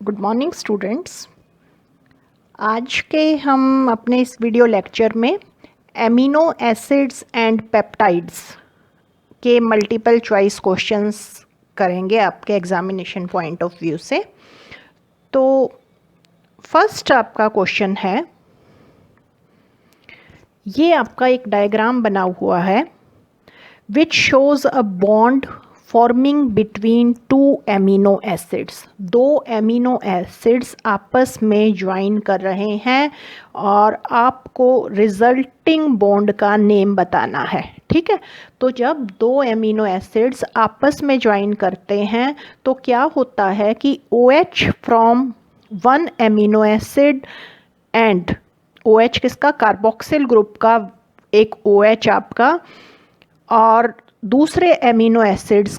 Good morning students. आज के हम अपने इस वीडियो लेक्चर में एमिनो एसिड्स एंड पेप्टाइड्स के मल्टीपल चॉइस क्वेश्चंस करेंगे आपके एग्जामिनेशन पॉइंट ऑफ व्यू से। तो फर्स्ट आपका क्वेश्चन है, ये आपका एक डायग्राम बना हुआ है which shows a bond forming between two amino acids. दो एमिनो एसिड्स आपस में ज्वाइन कर रहे हैं और आपको रिजल्टिंग बॉन्ड का नेम बताना है। ठीक है, तो जब दो एमिनो एसिड्स आपस में ज्वाइन करते हैं तो क्या होता है कि OH from one amino acid and OH किसका, कार्बोक्सिल ग्रुप का एक OH आपका, और दूसरे एमिनो एसिड्स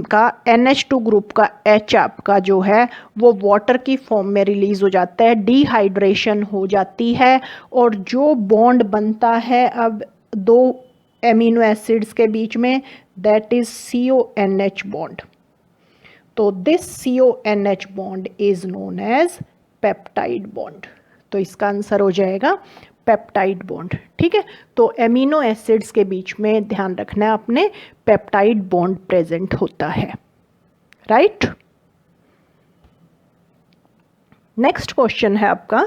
का NH2 ग्रुप का H आपका जो है वो वाटर की फॉर्म में रिलीज हो जाता है, डिहाइड्रेशन हो जाती है और जो बॉन्ड बनता है अब दो एमिनो एसिड्स के बीच में, दैट इज CONH बॉन्ड। तो this CONH bond is known as peptide bond. तो इसका आंसर हो जाएगा पेप्टाइड बॉन्ड। ठीक है, तो एमिनो एसिड्स के बीच में ध्यान रखना है अपने, पेप्टाइड बॉन्ड प्रेजेंट होता है। राइट, नेक्स्ट क्वेश्चन है आपका,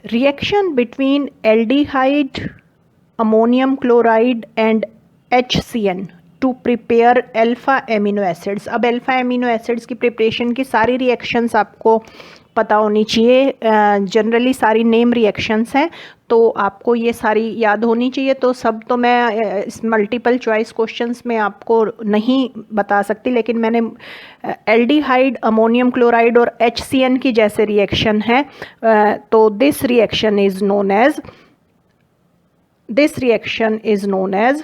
reaction between aldehyde, ammonium chloride and HCN to prepare alpha amino acids. अब अल्फा एमिनो एसिड्स की प्रिपरेशन की सारी रिएक्शंस आपको पता होनी चाहिए। जनरली सारी नेम रिएक्शंस हैं तो आपको ये सारी याद होनी चाहिए। तो सब तो मैं इस मल्टीपल चॉइस क्वेश्चंस में आपको नहीं बता सकती, लेकिन मैंने एल्डिहाइड, अमोनियम क्लोराइड और HCN की जैसे रिएक्शन है तो this reaction is known as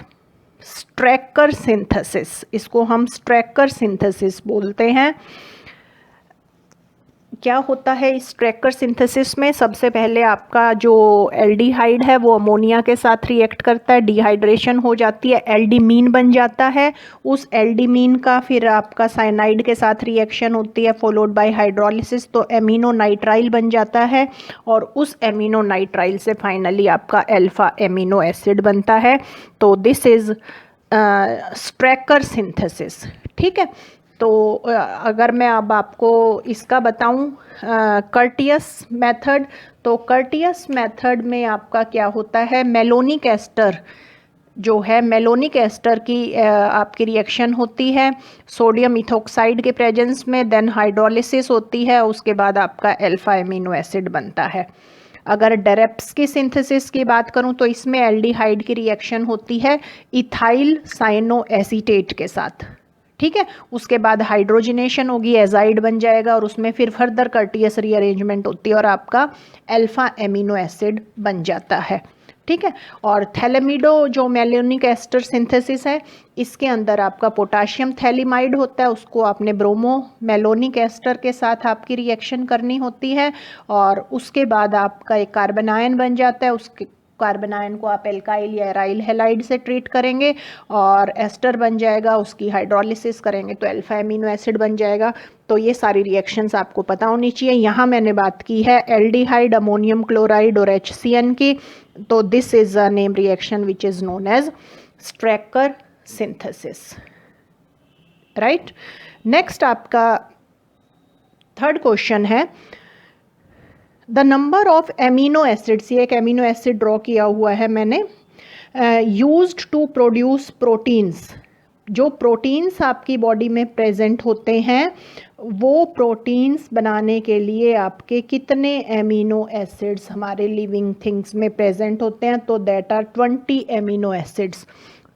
Strecker synthesis. इसको हम स्ट्रैकर सिंथेसिस बोलते हैं। क्या होता है इस स्ट्रैकर सिंथेसिस में, सबसे पहले आपका जो एल्डिहाइड है वो अमोनिया के साथ रिएक्ट करता है, डिहाइड्रेशन हो जाती है, एल्डिमीन बन जाता है। उस एल्डिमीन का फिर आपका साइनाइड के साथ रिएक्शन होती है फॉलोड बाय हाइड्रोलिसिस, तो एमिनो नाइट्राइल बन जाता है और उस एमिनो नाइट्राइल से फाइनली आपका अल्फा एमिनो एसिड बनता है। तो दिस इज स्ट्रैकर सिंथेसिस। ठीक है, तो अगर मैं अब आपको इसका बताऊं कर्टियस मेथड, तो कर्टियस मेथड में आपका क्या होता है, मेलोनिक एस्टर जो है, मेलोनिक एस्टर की आपकी रिएक्शन होती है सोडियम इथोक्साइड के प्रेजेंस में, देन हाइड्रोलिसिस होती है, उसके बाद आपका अल्फा एमिनो एसिड बनता है। अगर डेरेप्स की सिंथेसिस की बात करूं तो इसमें एल्डिहाइड की रिएक्शन होती है इथाइल साइनो एसीटेट के साथ। ठीक है, उसके बाद हाइड्रोजिनेशन होगी, एजाइड बन जाएगा और उसमें फिर फर्दर कर्टियस रीअरेंजमेंट होती है और आपका अल्फा एमिनो एसिड बन जाता है। ठीक है, और थैलेमिडो जो मेलोनिक एस्टर सिंथेसिस है, इसके अंदर आपका पोटाशियम थैलिमाइड होता है, उसको आपने ब्रोमो मेलोनिक एस्टर के साथ आपकी रिएक्शन करनी होती है और उसके बाद आपका एक कार्बन आयन बन जाता है। उसके कार्बन आयन को आप एल्काइल या एराइल हैलाइड से ट्रीट करेंगे और एस्टर बन जाएगा, उसकी हाइड्रोलिसिस करेंगे तो अल्फा एमिनो एसिड बन जाएगा। तो ये सारी रिएक्शंस आपको पता होनी चाहिए। यहाँ मैंने बात की है एल्डिहाइड, अमोनियम क्लोराइड और HCN की, तो this is a name reaction which is known as Strecker synthesis. Right, next आपका थर्ड क्वेश्चन है, the number of amino acids, ये एक एमिनो एसिड ड्रॉ किया हुआ है मैंने, यूज्ड टू प्रोड्यूस प्रोटीन्स। जो प्रोटीन्स आपकी बॉडी में प्रेजेंट होते हैं वो प्रोटीन्स बनाने के लिए आपके कितने एमिनो एसिड्स हमारे लिविंग थिंग्स में प्रेजेंट होते हैं, तो that are 20 amino acids.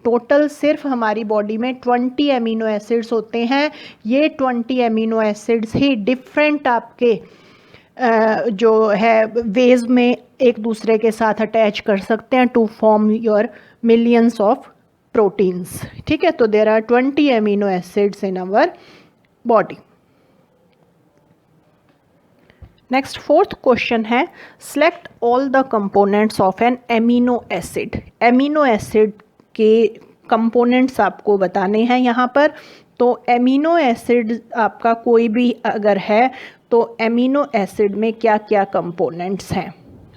Total सिर्फ हमारी बॉडी में 20 एमिनो एसिड्स होते हैं। ये 20 एमिनो एसिड्स ही डिफरेंट आपके जो है वेज में एक दूसरे के साथ अटैच कर सकते हैं to form your millions of proteins. ठीक है, तो there are 20 amino acids in our body. Next fourth question है, select all the components of an amino acid. Amino acid के कंपोनेंट्स आपको बताने हैं यहाँ पर। तो एमिनो एसिड आपका कोई भी अगर है तो एमिनो एसिड में क्या क्या कंपोनेंट्स हैं,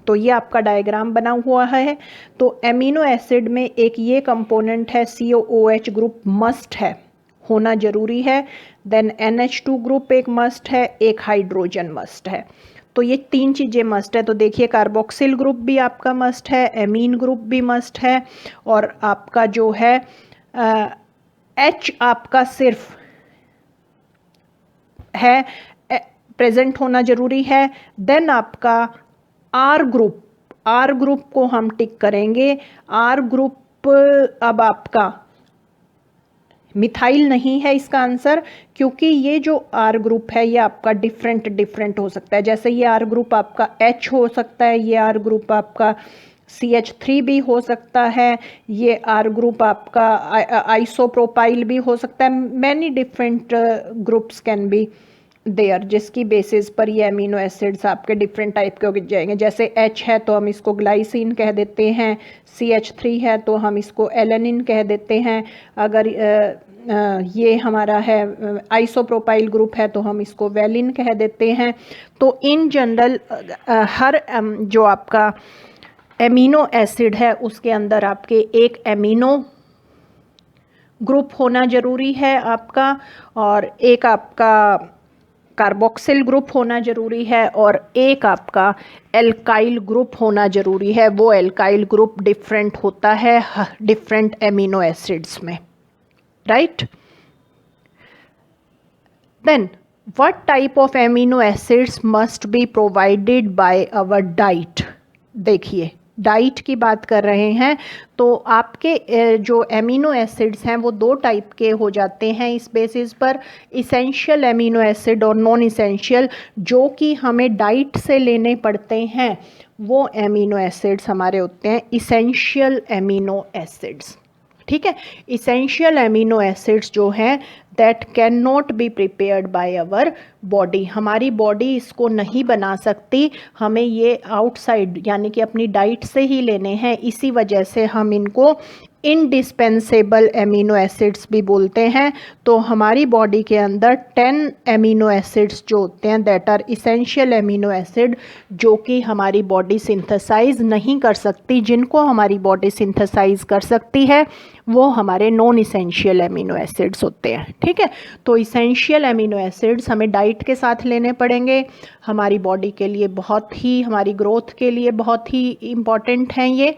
तो ये आपका डायग्राम बना हुआ है। तो एमिनो एसिड में एक ये कंपोनेंट है COOH ग्रुप मस्ट है, होना जरूरी है। देन NH2 ग्रुप एक मस्ट है, एक हाइड्रोजन मस्ट है। तो ये 3 चीज़ें मस्ट है। तो देखिए कार्बोक्सिल ग्रुप भी आपका मस्ट है, एमीन ग्रुप भी मस्ट है, और आपका जो है H आपका सिर्फ है प्रेजेंट होना जरूरी है। देन आपका R ग्रुप को हम टिक करेंगे। R ग्रुप अब आपका मिथाइल नहीं है इसका आंसर, क्योंकि ये जो R ग्रुप है ये आपका डिफरेंट हो सकता है। जैसे ये R ग्रुप आपका H हो सकता है, ये R ग्रुप आपका CH3 भी हो सकता है, ये R ग्रुप आपका आइसोप्रोपाइल भी हो सकता है। Many different groups can be there, जिसकी बेसिस पर ये अमीनो एसिड्स आपके डिफरेंट टाइप के हो जाएंगे। जैसे H है तो हम इसको ग्लाइसिन कह देते हैं, CH3 है तो हम इसको एलेनिन कह देते हैं। अगर ये हमारा है आइसोप्रोपाइल ग्रुप है तो हम इसको वेलिन कह देते हैं। तो इन जनरल हर जो आपका एमिनो एसिड है उसके अंदर आपके एक एमिनो ग्रुप होना जरूरी है आपका, और एक आपका कार्बोक्सिल ग्रुप होना जरूरी है, और एक आपका एल्काइल ग्रुप होना जरूरी है। वो एल्काइल ग्रुप डिफरेंट होता है डिफरेंट एमिनो एसिड्स में, right. Then what type of amino acids must be provided by our diet. देखिए डाइट की बात कर रहे हैं तो आपके जो एमिनो एसिड्स हैं वो 2 टाइप के हो जाते हैं इस बेसिस पर, इसेंशियल एमिनो एसिड और नॉन इसेंशियल। जो कि हमें डाइट से लेने पड़ते हैं वो एमिनो एसिड्स हमारे होते हैं इसेंशियल एमिनो एसिड्स, ठीक है। इसेंशियल एमिनो एसिड्स जो हैं that cannot be prepared by our body, हमारी बॉडी इसको नहीं बना सकती, हमें ये आउटसाइड यानी कि अपनी डाइट से ही लेने हैं। इसी वजह से हम इनको इंडिस्पेंसेबल एमिनो एसिड्स भी बोलते हैं। तो हमारी बॉडी के अंदर 10 एमिनो एसिड्स जो होते हैं that are essential amino acid, जो कि हमारी बॉडी सिंथेसाइज नहीं कर सकती। जिनको हमारी बॉडी सिंथेसाइज कर सकती है वो हमारे नॉन इसेंशियल एमिनो एसिड्स होते हैं, ठीक है। तो इसेंशियल एमिनो एसिड्स हमें डाइट के साथ लेने पड़ेंगे, हमारी बॉडी के लिए बहुत ही, हमारी ग्रोथ के लिए बहुत ही इम्पॉर्टेंट हैं ये,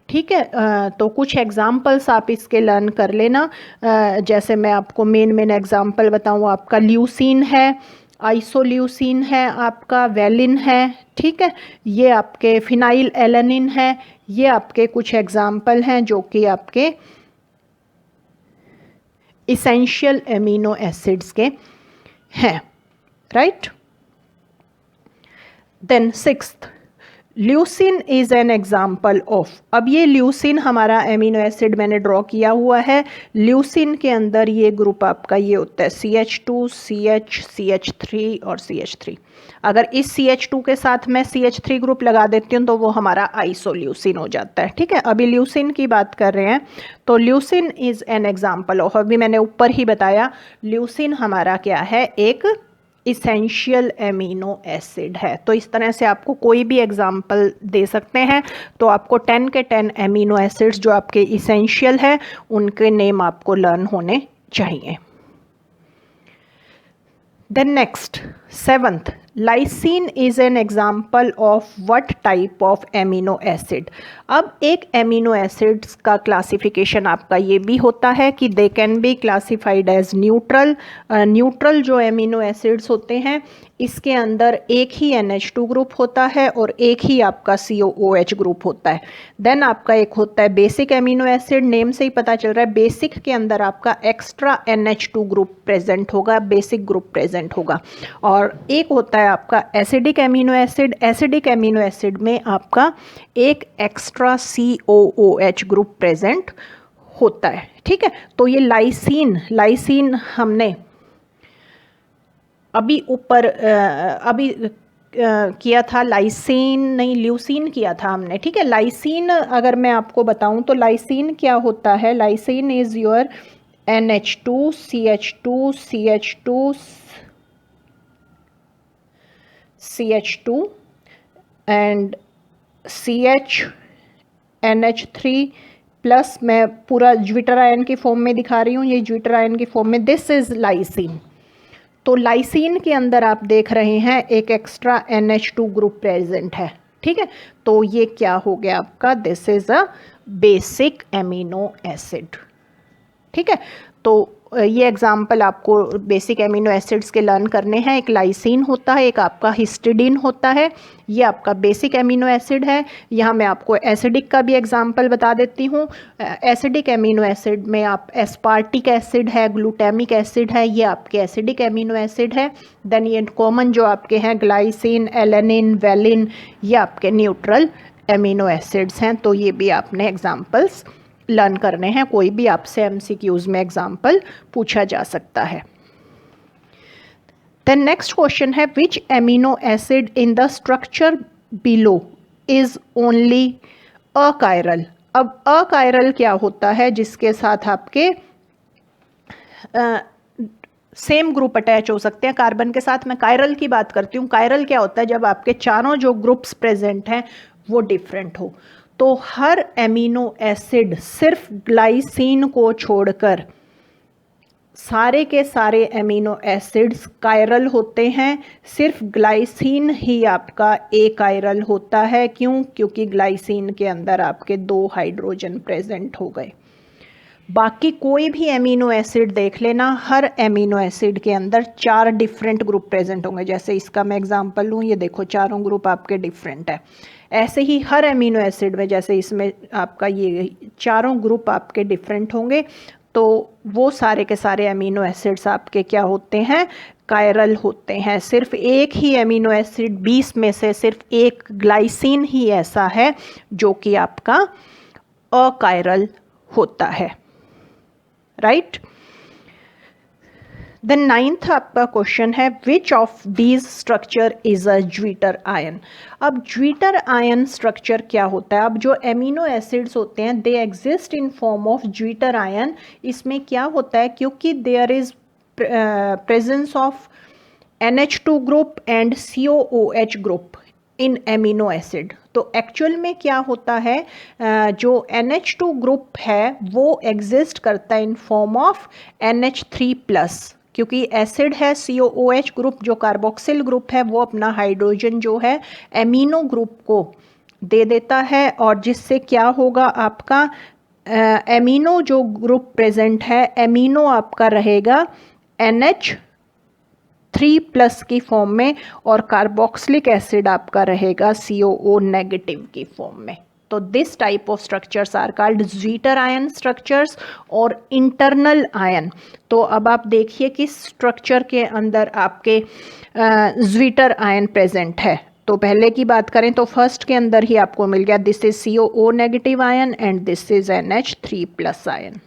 ठीक है। तो कुछ एग्जाम्पल्स आप इसके लर्न कर लेना। जैसे मैं आपको मेन एग्जाम्पल बताऊँ, आपका ल्यूसीन है, आइसोल्यूसीन है, आपका वेलिन है, ठीक है। ये आपके फिनाइल एलेनिन है। ये आपके कुछ एग्जाम्पल हैं जो कि आपके इसेंशियल एमिनो एसिड्स के हैं, right. Then 6th leucine is an example of. अब ये ल्यूसिन हमारा एमिनो एसिड मैंने ड्रॉ किया हुआ है। ल्यूसिन के अंदर ये ग्रुप आपका ये होता है CH2, CH, CH3 और CH3। अगर इस CH2 के साथ मैं CH3 ग्रुप लगा देती हूँ तो वो हमारा आइसोल्यूसिन हो जाता है, ठीक है। अभी ल्यूसिन की बात कर रहे हैं तो leucine is an example of, अभी मैंने ऊपर ही बताया ल्यूसिन हमारा क्या है, एक इसेंशियल एमिनो एसिड है। तो इस तरह से आपको कोई भी एग्जाम्पल दे सकते हैं। तो आपको 10 के 10 एमिनो एसिड्स जो आपके इसेंशियल है उनके नेम आपको लर्न होने चाहिए। Then next 7th lysine is an example of what type of amino acid. अब एक एमिनो एसिड्स का क्लासिफिकेशन आपका ये भी होता है कि they can be classified as neutral. Neutral जो एमिनो एसिड्स होते हैं इसके अंदर एक ही NH2 ग्रुप होता है और एक ही आपका COOH ग्रुप होता है। देन आपका एक होता है बेसिक एमिनो एसिड, नेम से ही पता चल रहा है बेसिक के अंदर आपका एक्स्ट्रा NH2 ग्रुप प्रेजेंट होगा, बेसिक ग्रुप प्रेजेंट होगा। और एक होता है आपका acidic amino acid. Acidic amino acid में आपका एक एक्स्ट्रा COOH ग्रुप प्रेजेंट होता है, ठीक है। तो ये लाइसिन हमने अभी ऊपर अभी किया था, लाइसिन नहीं ल्यूसीन किया था हमने, ठीक है। लाइसिन अगर मैं आपको बताऊं तो लाइसिन क्या होता है, lysine is your NH2 CH2 CH2 CH2 and CH NH3 plus, मैं पूरा ज्विटर आयन की फॉर्म में दिखा रही हूँ, ये ज्विटर आयन की फॉर्म में, दिस इज लाइसिन। तो लाइसिन के अंदर आप देख रहे हैं एक एक्स्ट्रा NH2 ग्रुप प्रेजेंट है, ठीक है। तो ये क्या हो गया आपका, this is a basic amino acid, ठीक है। तो ये एग्जाम्पल आपको बेसिक एमिनो एसिड्स के लर्न करने हैं। एक लाइसिन होता है, एक आपका हिस्टिडीन होता है, ये आपका बेसिक एमिनो एसिड है। यहाँ मैं आपको एसिडिक का भी एग्जाम्पल बता देती हूँ। एसिडिक एमिनो एसिड में आप एस्पार्टिक एसिड है, ग्लूटामिक एसिड है, ये आपके एसिडिक एमिनो एसिड है। देन ये कॉमन जो आपके हैं ग्लाइसिन, एलेनिन, वेलिन, ये आपके न्यूट्रल एमिनो एसिड्स हैं। तो ये भी आपने एग्जाम्पल्स लर्न करने हैं, कोई भी आपसे MCQs में एग्जाम्पल पूछा जा सकता है। देन नेक्स्ट क्वेश्चन है, which amino acid in the structure below is only achiral. अब अकायरल क्या होता है, जिसके साथ आपके सेम ग्रुप अटैच हो सकते हैं कार्बन के साथ। मैं कायरल की बात करती हूँ। कायरल क्या होता है, जब आपके चारों जो ग्रुप्स प्रेजेंट हैं वो डिफरेंट हो। तो हर एमिनो एसिड सिर्फ ग्लाइसिन को छोड़कर सारे के सारे एमिनो एसिड्स कायरल होते हैं। सिर्फ ग्लाइसिन ही आपका एकायरल होता है। क्यों? क्योंकि ग्लाइसिन के अंदर आपके 2 हाइड्रोजन प्रेजेंट हो गए। बाकी कोई भी एमिनो एसिड देख लेना, हर एमिनो एसिड के अंदर 4 डिफरेंट ग्रुप प्रेजेंट होंगे। जैसे इसका मैं एग्जांपल लूँ, ये देखो चारों ग्रुप आपके डिफरेंट है। ऐसे ही हर एमिनो एसिड में, जैसे इसमें आपका ये चारों ग्रुप आपके डिफरेंट होंगे, तो वो सारे के सारे एमिनो एसिड्स आपके क्या होते हैं, कायरल होते हैं। सिर्फ एक ही एमिनो एसिड 20 में से सिर्फ एक ग्लाइसिन ही ऐसा है जो कि आपका अकायरल होता है, राइट। देन 9th आपका क्वेश्चन है, which of these structure is a zwitterion. अब ज्विटर आयन स्ट्रक्चर क्या होता है? अब जो एमिनो एसिड्स होते हैं they exist in form of zwitterion. इसमें क्या होता है, क्योंकि there is presence of NH2 group and COOH group in amino acid. तो एक्चुअल में क्या होता है, जो NH2 ग्रुप है वो एग्जिस्ट करता है इन फॉर्म ऑफ NH3+, क्योंकि एसिड है COOH ग्रुप, जो कार्बोक्सिल ग्रुप है वो अपना हाइड्रोजन जो है एमिनो ग्रुप को दे देता है, और जिससे क्या होगा, आपका एमिनो जो ग्रुप प्रेजेंट है, एमिनो आपका रहेगा NH3+ की फॉर्म में, और कार्बोक्सिलिक एसिड आपका रहेगा COO नेगेटिव की फॉर्म में। तो this type of structures are called zwitterion structures और इंटरनल आयन। तो अब आप देखिए किस स्ट्रक्चर के अंदर आपके ज्विटर आयन प्रेजेंट है। तो पहले की बात करें तो फर्स्ट के अंदर ही आपको मिल गया, this is COO negative ion and this is NH3+ ion,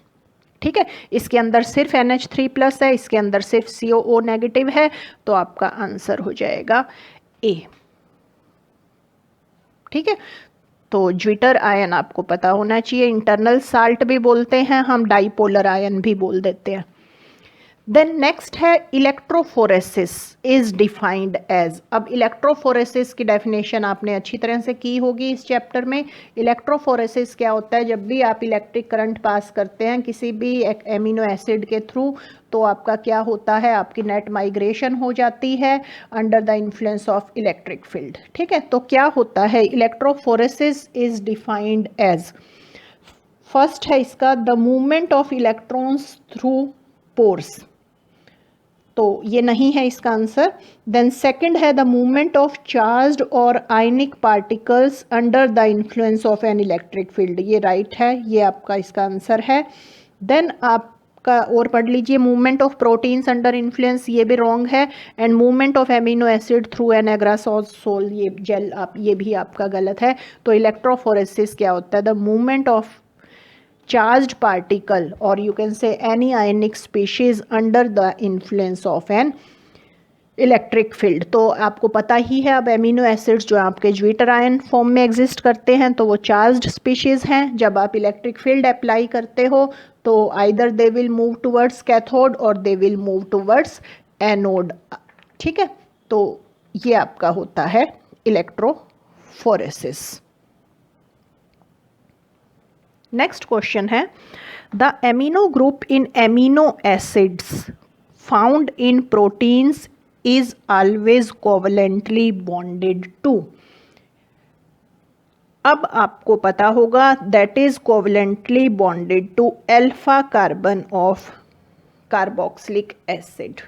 ठीक है। इसके अंदर सिर्फ NH3+ है, इसके अंदर सिर्फ COO नेगेटिव है, तो आपका आंसर हो जाएगा A, ठीक है। तो ज्विटर आयन आपको पता होना चाहिए। इंटरनल साल्ट भी बोलते हैं हम, डाइपोलर आयन भी बोल देते हैं। देन नेक्स्ट है, इलेक्ट्रोफोरेसिस इज डिफाइंड एज। अब इलेक्ट्रोफोरेसिस की डेफिनेशन आपने अच्छी तरह से की होगी इस चैप्टर में। इलेक्ट्रोफोरेसिस क्या होता है, जब भी आप इलेक्ट्रिक करंट पास करते हैं किसी भी एमिनो एसिड के थ्रू, तो आपका क्या होता है, आपकी नेट माइग्रेशन हो जाती है under the influence of electric field, ठीक है। तो क्या होता है, electrophoresis is defined as, first है इसका the movement of electrons through pores, तो ये नहीं है इसका आंसर। देन सेकंड है द मूवमेंट ऑफ चार्ज्ड और ionic particles under the influence of an electric field, ये राइट है, ये आपका इसका आंसर है। देन आपका और पढ़ लीजिए, movement of proteins under influence, ये भी रॉन्ग है। And movement of amino acid through an agarose, ये जेल, आप ये भी आपका गलत है। तो इलेक्ट्रोफोरेसिस क्या होता है, the movement of charged particle or you can say any ionic species under the influence of an electric field. तो आपको पता ही है अब एमिनो एसिड्स जो आपके ज्विटर आयन फॉर्म में एग्जिस्ट करते हैं तो वो चार्ज्ड स्पीशीज़ हैं। जब आप इलेक्ट्रिक फील्ड अप्लाई करते हो तो either they will move towards cathode और they will move towards anode. ठीक है, तो ये आपका होता है इलेक्ट्रोफोरेसिस। नेक्स्ट क्वेश्चन है, the amino group in amino acids found in proteins is always covalently bonded to। अब आपको पता होगा that is covalently bonded to alpha carbon of carboxylic acid।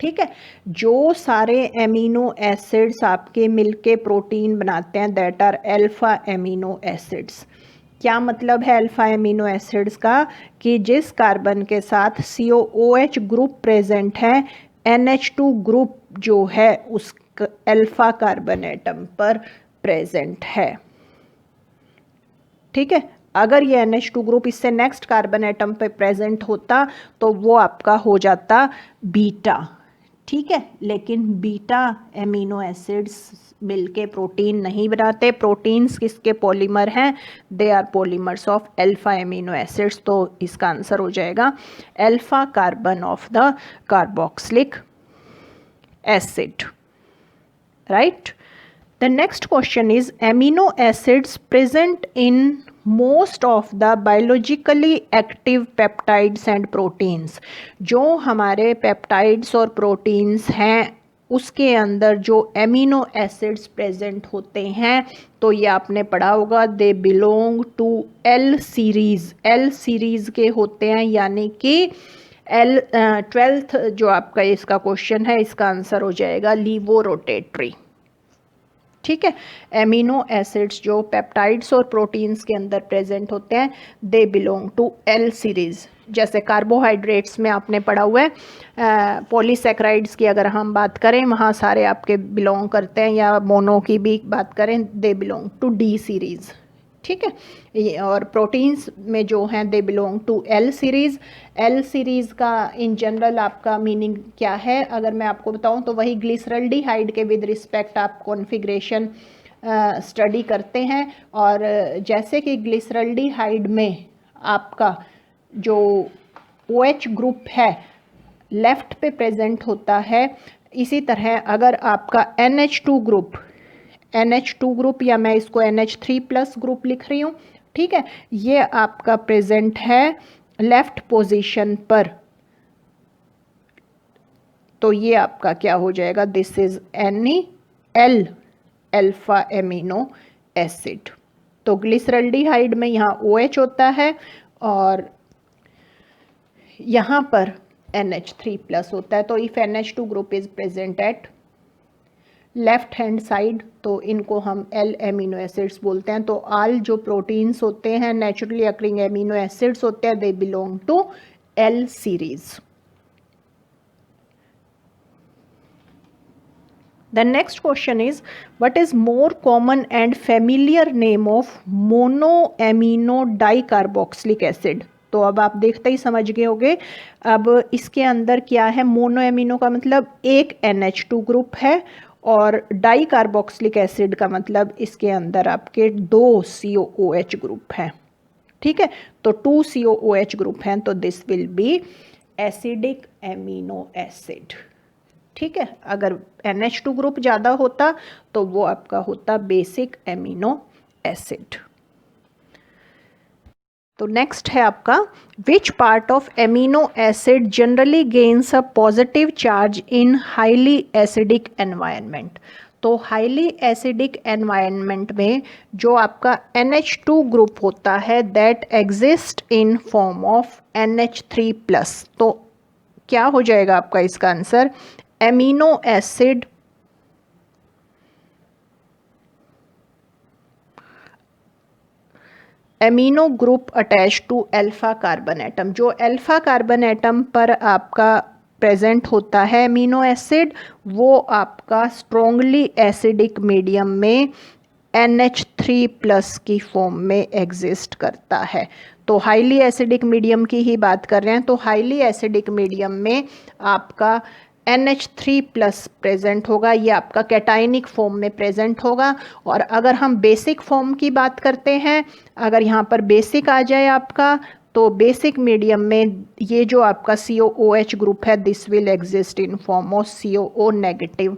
ठीक है, जो सारे एमिनो एसिड्स आपके मिलके प्रोटीन बनाते हैं that are alpha amino acids. क्या मतलब है अल्फा एमिनो एसिड्स का, कि जिस कार्बन के साथ COOH ग्रुप प्रेजेंट है NH2 ग्रुप जो है उस अल्फा कार्बन एटम पर प्रेजेंट है। ठीक है, अगर ये NH2 ग्रुप इससे नेक्स्ट कार्बन एटम पे प्रेजेंट होता तो वो आपका हो जाता बीटा। ठीक है, लेकिन बीटा एमिनो एसिड्स मिलके प्रोटीन नहीं बनाते। प्रोटीन्स किसके पॉलीमर हैं, they are polymers of alpha amino acids. तो इसका आंसर हो जाएगा alpha carbon of the carboxylic acid. Right. The next question is amino acids present in most of the biologically active peptides and proteins. जो हमारे peptides और proteins हैं उसके अंदर जो एमिनो एसिड्स प्रेजेंट होते हैं तो ये आपने पढ़ा होगा they belong to L series. L series के होते हैं, यानी कि ट्वेल्थ जो आपका इसका क्वेश्चन है इसका आंसर हो जाएगा लीवो रोटेटरी। ठीक है, एमिनो एसिड्स जो पेप्टाइड्स और प्रोटीन्स के अंदर प्रेजेंट होते हैं they belong to L series. जैसे कार्बोहाइड्रेट्स में आपने पढ़ा हुआ है पॉलीसेक्राइड्स की अगर हम बात करें वहाँ सारे आपके बिलोंग करते हैं, या मोनो की भी बात करें they belong to D series. ठीक है, और प्रोटीन्स में जो हैं they belong to L series. L series का इन जनरल आपका मीनिंग क्या है अगर मैं आपको बताऊं तो वही ग्लिसरल्डिहाइड के विद रिस्पेक्ट आप कॉन्फ़िगरेशन स्टडी करते हैं। और जैसे कि ग्लिसरल्डिहाइड में आपका जो OH ग्रुप है लेफ़्ट पे प्रेजेंट होता है, इसी तरह अगर आपका NH2 ग्रुप या मैं इसको NH3+ ग्रुप लिख रही हूँ। ठीक है, ये आपका प्रेजेंट है लेफ्ट पोजीशन पर, तो ये आपका क्या हो जाएगा, this is NaL alpha amino acid. तो ग्लिसरल्डिहाइड में यहाँ OH होता है और यहाँ पर NH3+ होता है। तो if NH2 group is present at left hand side तो इनको हम L एमिनो एसिड्स बोलते हैं। तो ऑल जो प्रोटीन्स होते हैं नेचुरली अकरिंग एमिनो एसिड्स होते हैं they belong to L series. The next question is, what is more common and familiar name of monoamino dicarboxylic acid? तो अब आप देखते ही समझ गए होंगे अब इसके अंदर क्या है। मोनोएमिनो का मतलब एक NH2 ग्रुप है और डाई कार्बोक्सिलिक एसिड का मतलब इसके अंदर आपके 2 COOH ग्रुप हैं। ठीक है, तो 2 COOH ग्रुप हैं तो this will be acidic amino acid. ठीक है, अगर NH2 ग्रुप ज़्यादा होता तो वो आपका होता बेसिक एमिनो एसिड। तो नेक्स्ट है आपका which part of amino acid generally gains a positive charge in highly acidic environment. तो हाईली एसिडिक एनवायरनमेंट में जो आपका NH2 ग्रुप होता है that exist in form of NH3+। तो क्या हो जाएगा आपका इसका answer, amino acid amino group attach to alpha carbon atom. जो अल्फा कार्बन एटम पर आपका प्रेजेंट होता है एमिनो एसिड वो आपका स्ट्रोंगली एसिडिक मीडियम में NH3+ की फॉर्म में एग्जिस्ट करता है। तो हाईली एसिडिक मीडियम की ही बात कर रहे हैं। तो हाईली एसिडिक मीडियम में आपका NH3 प्लस प्रेजेंट होगा, ये आपका कैटायनिक फॉर्म में प्रेजेंट होगा। और अगर हम बेसिक फॉर्म की बात करते हैं, अगर यहाँ पर बेसिक आ जाए आपका, तो बेसिक मीडियम में ये जो आपका COOH ग्रुप है, this will exist in form of COO negative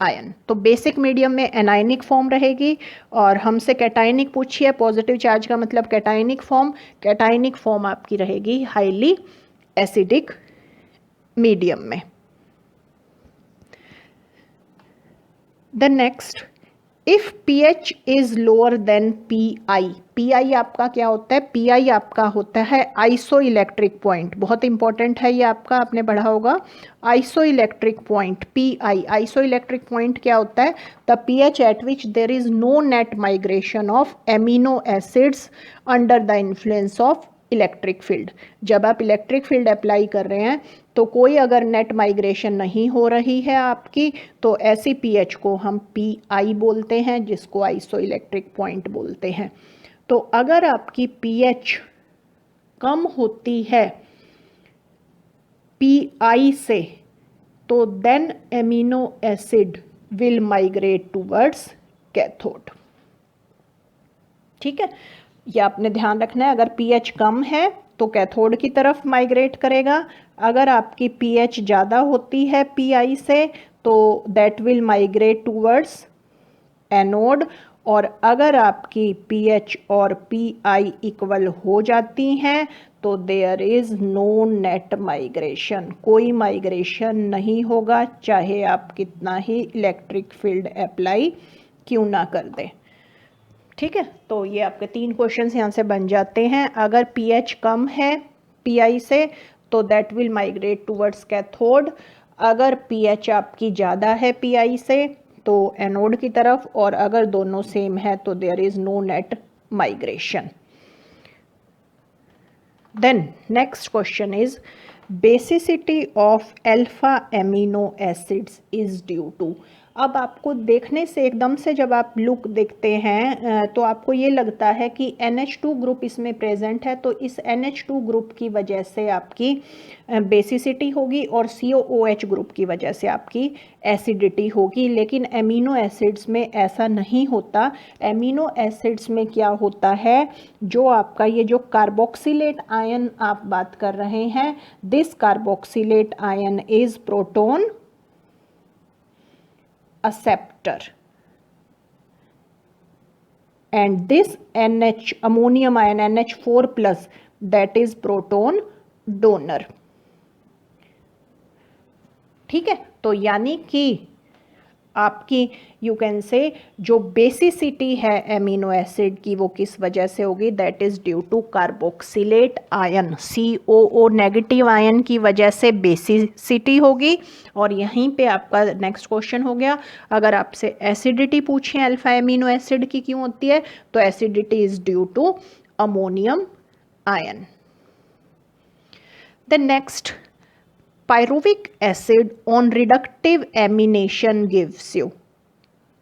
ion. तो बेसिक मीडियम में एनायनिक फॉर्म रहेगी। और हमसे कैटायनिक पूछिए, पॉजिटिव चार्ज का मतलब कैटायनिक फॉर्म, कैटायनिक फॉर्म आपकी रहेगी हाईली एसिडिक मीडियम में। The next, if pH is lower than PI, PI आपका क्या होता है? PI आपका होता है आइसो इलेक्ट्रिक पॉइंट, बहुत इंपॉर्टेंट है ये आपका, आपने पढ़ा होगा। Isoelectric point PI, isoelectric point क्या होता है? The pH at which there is no net migration of amino acids under the influence of electric field. जब आप इलेक्ट्रिक फील्ड अप्लाई कर रहे हैं तो कोई अगर नेट माइग्रेशन नहीं हो रही है आपकी, तो ऐसी pH को हम PI बोलते हैं, जिसको आइसो इलेक्ट्रिक पॉइंट बोलते हैं। तो अगर आपकी pH कम होती है PI से, तो then amino acid will migrate towards cathode. ठीक है, ये आपने ध्यान रखना है। अगर pH कम है तो कैथोड की तरफ माइग्रेट करेगा, अगर आपकी pH ज़्यादा होती है PI से तो that will migrate towards anode. और अगर आपकी pH और PI इक्वल हो जाती हैं तो there is no net migration, कोई माइग्रेशन नहीं होगा, चाहे आप कितना ही इलेक्ट्रिक फील्ड अप्लाई क्यों ना कर दें। ठीक है, तो ये आपके 3 क्वेश्चन यहाँ से बन जाते हैं। अगर pH कम है PI से तो that will migrate towards cathode, अगर pH आपकी ज़्यादा है PI से तो एनोड की तरफ, और अगर दोनों सेम है तो there is no net migration. Then next question is basicity of alpha amino acids is due to. अब आपको देखने से एकदम से जब आप लुक देखते हैं तो आपको ये लगता है कि NH2 ग्रुप इसमें प्रेजेंट है, तो इस NH2 ग्रुप की वजह से आपकी बेसिसिटी होगी और COOH ग्रुप की वजह से आपकी एसिडिटी होगी। लेकिन एमिनो एसिड्स में ऐसा नहीं होता। एमिनो एसिड्स में क्या होता है, जो आपका ये जो कार्बोक्सिलेट आयन आप बात कर रहे हैं, this carboxylate ion is proton acceptor and this NH ammonium ion NH4 plus, that is proton donor। ठीक है, तो यानी कि आपकी यू कैन से जो बेसिसिटी है एमिनो एसिड की वो किस वजह से होगी, that is due to carboxylate ion, COO negative ion की वजह से बेसिसिटी होगी। और यहीं पे आपका नेक्स्ट क्वेश्चन हो गया, अगर आपसे एसिडिटी पूछें अल्फा एमिनो एसिड की क्यों होती है, तो acidity is due to ammonium ion. The next, pyruvic acid on reductive amination gives you.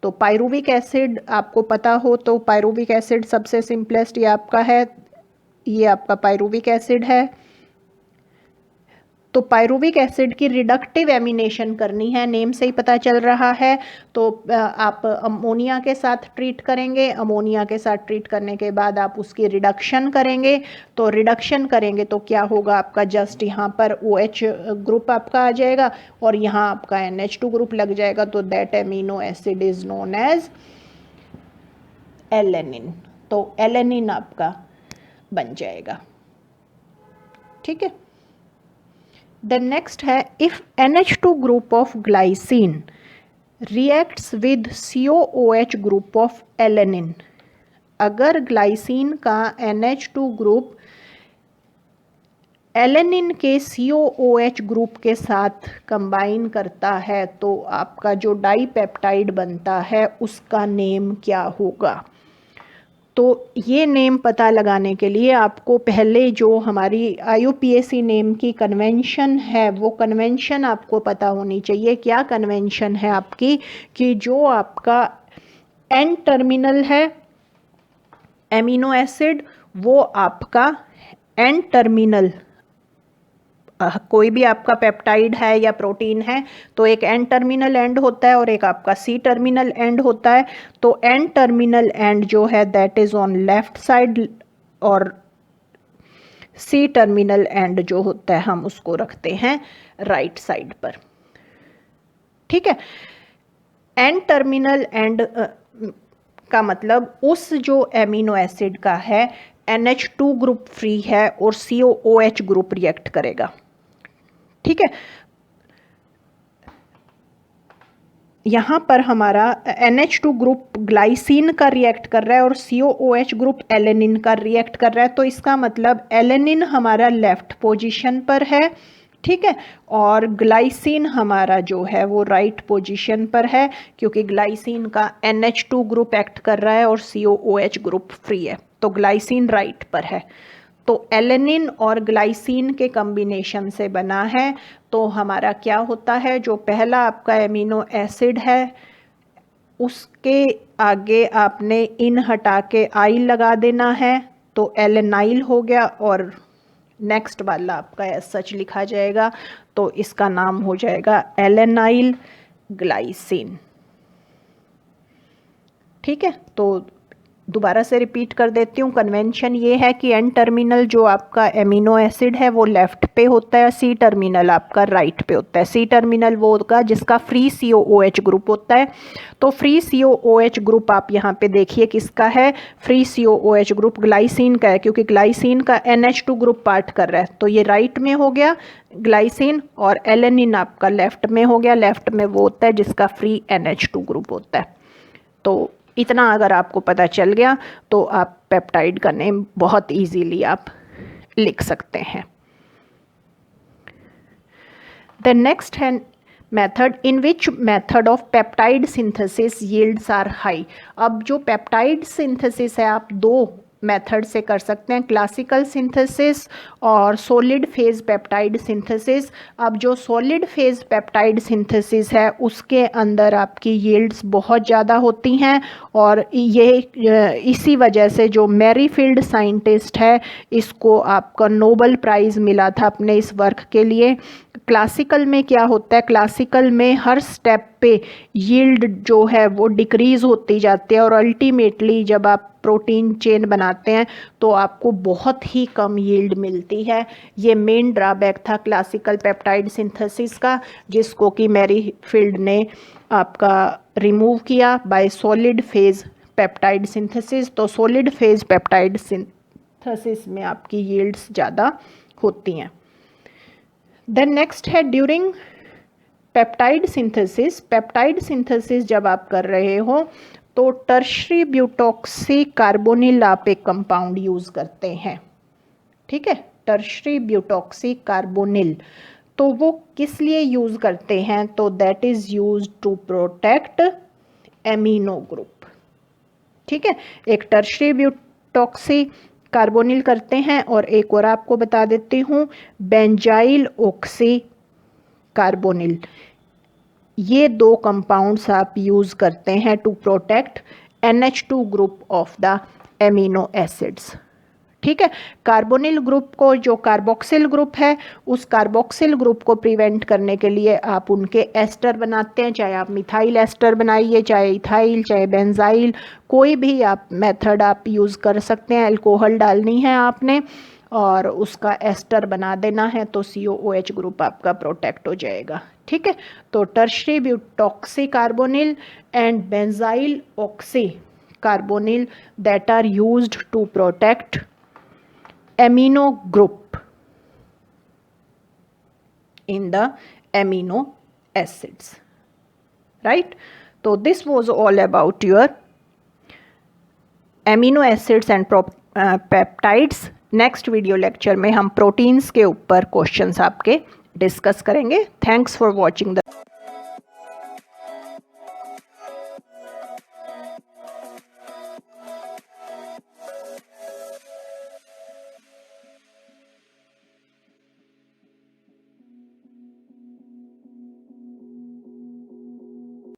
तो पायरुविक एसिड आपको पता हो तो पायरुविक एसिड सबसे सिंपलेस्ट ये आपका है, ये आपका पायरुविक एसिड है। तो पायरुविक एसिड की रिडक्टिव एमिनेशन करनी है, नेम से ही पता चल रहा है। तो आप अमोनिया के साथ ट्रीट करेंगे, अमोनिया के साथ ट्रीट करने के बाद आप उसकी रिडक्शन करेंगे। तो रिडक्शन करेंगे तो क्या होगा आपका, जस्ट यहाँ पर OH ग्रुप आपका आ जाएगा और यहाँ आपका NH2 ग्रुप लग जाएगा, तो that amino acid is known as alanine. तो एलेनिन आपका बन जाएगा। ठीक है, द नेक्स्ट है, if NH2 group of glycine reacts with COOH group of alanine. अगर ग्लाइसिन का NH2 ग्रुप एलेनिन के COOH ग्रुप के साथ कंबाइन करता है तो आपका जो डाईपेप्टाइड बनता है उसका नेम क्या होगा। तो ये नेम पता लगाने के लिए आपको पहले जो हमारी IUPAC नेम की कन्वेंशन है वो कन्वेंशन आपको पता होनी चाहिए। क्या कन्वेंशन है आपकी, कि जो आपका N टर्मिनल है एमिनो एसिड, वो आपका N टर्मिनल कोई भी आपका पेप्टाइड है या प्रोटीन है तो एक एन टर्मिनल एंड होता है और एक आपका सी टर्मिनल एंड होता है। तो एन टर्मिनल एंड जो है that is on left side और सी टर्मिनल एंड जो होता है हम उसको रखते हैं राइट साइड पर। ठीक है, एन टर्मिनल एंड का मतलब उस जो एमिनो एसिड का है NH2 ग्रुप फ्री है और COOH ग्रुप रिएक्ट करेगा। ठीक है, यहाँ पर हमारा NH2 ग्रुप ग्लाइसिन का रिएक्ट कर रहा है और COOH ग्रुप एलेनिन का रिएक्ट कर रहा है। तो इसका मतलब एलेनिन हमारा लेफ्ट पोजीशन पर है, ठीक है, और ग्लाइसिन हमारा जो है वो राइट पोजीशन पर है, क्योंकि ग्लाइसिन का NH2 ग्रुप एक्ट कर रहा है और COOH ग्रुप फ्री है, तो ग्लाइसिन राइट पर है। तो एलेनिन और ग्लाइसिन के कॉम्बिनेशन से बना है। तो हमारा क्या होता है, जो पहला आपका एमिनो एसिड है उसके आगे आपने इन हटा के आइल लगा देना है, तो एलेनाइल हो गया, और नेक्स्ट वाला आपका एज सच लिखा जाएगा, तो इसका नाम हो जाएगा एलेनाइल ग्लाइसिन। ठीक है, तो दोबारा से रिपीट कर देती हूँ। कन्वेंशन ये है कि एन टर्मिनल जो आपका एमिनो एसिड है वो लेफ्ट पे होता है, सी टर्मिनल आपका राइट पे होता है। सी टर्मिनल वो होगा जिसका फ्री COOH ग्रुप होता है। तो फ्री COOH ग्रुप आप यहाँ पे देखिए किसका है, फ्री COOH ग्रुप ग्लाइसिन का है, क्योंकि ग्लाइसिन का NH2 ग्रुप पार्ट कर रहा है, तो ये राइट में हो गया ग्लाइसिन, और एलेनिन आपका लेफ्ट में हो गया। लेफ्ट में वो होता है जिसका फ्री NH2 ग्रुप होता है। तो इतना अगर आपको पता चल गया तो आप पेप्टाइड का नेम बहुत इजीली आप लिख सकते हैं। द नेक्स्ट है method, in which method of peptide synthesis yields are high. अब जो पेप्टाइड सिंथेसिस है आप दो मेथड से कर सकते हैं, क्लासिकल सिंथेसिस और सॉलिड फेज पेप्टाइड सिंथेसिस। अब जो सॉलिड फेज पेप्टाइड सिंथेसिस है उसके अंदर आपकी यील्ड्स बहुत ज़्यादा होती हैं, और ये इसी वजह से जो मैरीफील्ड साइंटिस्ट है इसको आपका नोबेल प्राइज़ मिला था अपने इस वर्क के लिए। क्लासिकल में क्या होता है, क्लासिकल में हर स्टेप पे यील्ड जो है वो डिक्रीज़ होती जाती है, और अल्टीमेटली जब आप प्रोटीन चेन बनाते हैं तो आपको बहुत ही कम यील्ड मिलती है। ये मेन ड्रॉबैक था क्लासिकल पेप्टाइड सिंथेसिस का, जिसको कि मैरीफील्ड ने आपका रिमूव किया bye solid phase peptide synthesis. तो सॉलिड फेज पेप्टाइड सिंथेसिस में आपकी यील्ड्स ज़्यादा होती हैं। देन नेक्स्ट है during peptide synthesis. Peptide synthesis जब आप कर रहे हो तो टर्शरी ब्यूटॉक्सी कार्बोनिल आप एक कंपाउंड यूज़ करते हैं। ठीक है, टर्शरी ब्यूटॉक्सी कार्बोनिल, तो वो किस लिए यूज़ करते हैं, तो that is use to protect amino group. ठीक है, एक टर्शरी ब्यूटॉक्सी कार्बोनिल करते हैं, और एक और आपको बता देती हूँ बेंजाइल ऑक्सी कार्बोनिल। ये दो कंपाउंड्स आप यूज़ करते हैं to protect NH2 group of the amino acids. ठीक है, कार्बोनिल ग्रुप को, जो कार्बोक्सिल ग्रुप है, उस कार्बोक्सिल ग्रुप को प्रिवेंट करने के लिए आप उनके एस्टर बनाते हैं, चाहे आप मिथाइल एस्टर बनाइए, चाहे इथाइल, चाहे बेंजाइल, कोई भी आप मेथड आप यूज़ कर सकते हैं। अल्कोहल डालनी है आपने और उसका एस्टर बना देना है, तो COOH ग्रुप आपका प्रोटेक्ट हो जाएगा। ठीक है, तो tertiary butoxy carbonyl and benzyl oxy carbonyl that are used to protect amino group in the amino acids, right? So this was all about your amino acids and peptides. Next video lecture में हम proteins के ऊपर questions आपके discuss करेंगे। Thanks for watching the